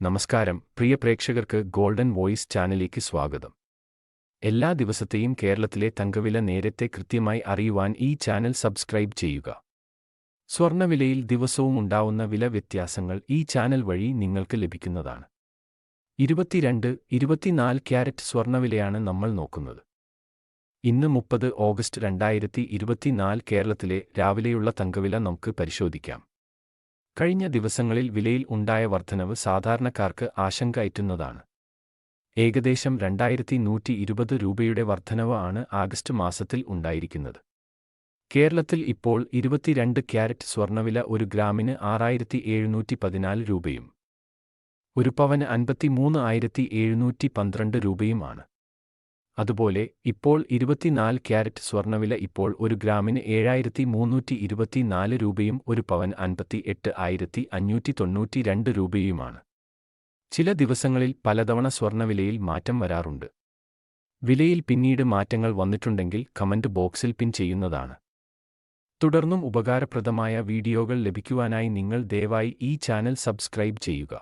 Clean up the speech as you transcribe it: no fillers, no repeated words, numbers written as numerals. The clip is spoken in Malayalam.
നമസ്കാരം, പ്രിയ പ്രേക്ഷകർക്ക് ഗോൾഡൻ വോയിസ് ചാനലിലേക്ക് സ്വാഗതം. എല്ലാ ദിവസത്തെയും കേരളത്തിലെ തങ്കവില നേരത്തെ കൃത്യമായി അറിയുവാൻ ഈ ചാനൽ സബ്സ്ക്രൈബ് ചെയ്യുക. സ്വർണ്ണവിലയിൽ ദിവസവും ഉണ്ടാവുന്ന വില വ്യത്യാസങ്ങൾ ഈ ചാനൽ വഴി നിങ്ങൾക്ക് ലഭിക്കുന്നതാണ്. 22-24 ക്യാരറ്റ് സ്വർണ്ണവിലയാണ് നമ്മൾ നോക്കുന്നത്. ഇന്ന് 30 ഓഗസ്റ്റ് 2024 കേരളത്തിലെ രാവിലെയുള്ള തങ്കവില നമുക്ക് പരിശോധിക്കാം. കഴിഞ്ഞ ദിവസങ്ങളിൽ വിലയിൽ ഉണ്ടായ വർധനവ് സാധാരണക്കാർക്ക് ആശങ്കയറ്റുന്നതാണ്. ഏകദേശം 2120 രൂപയുടെ വർധനവ് ആണ് ആഗസ്റ്റ് മാസത്തിൽ ഉണ്ടായിരിക്കുന്നത്. കേരളത്തിൽ ഇപ്പോൾ 22 ക്യാരറ്റ് സ്വർണ്ണവില ഒരു ഗ്രാമിന് 6714 രൂപയും ഒരു പവന് 53,712 രൂപയുമാണ്. അതുപോലെ ഇപ്പോൾ 24 ക്യാരറ്റ് സ്വർണ്ണവില ഇപ്പോൾ ഒരു ഗ്രാമിന് 7324 രൂപയും ഒരു പവൻ 58,592 രൂപയുമാണ്. ചില ദിവസങ്ങളിൽ പലതവണ സ്വർണ്ണവിലയിൽ മാറ്റം വരാറുണ്ട്. വിലയിൽ പിന്നീട് മാറ്റങ്ങൾ വന്നിട്ടുണ്ടെങ്കിൽ കമന്റ് ബോക്സിൽ പിൻ ചെയ്യുന്നതാണ്. തുടർന്നും ഉപകാരപ്രദമായ വീഡിയോകൾ ലഭിക്കുവാനായി നിങ്ങൾ ദയവായി ഈ ചാനൽ സബ്സ്ക്രൈബ് ചെയ്യുക.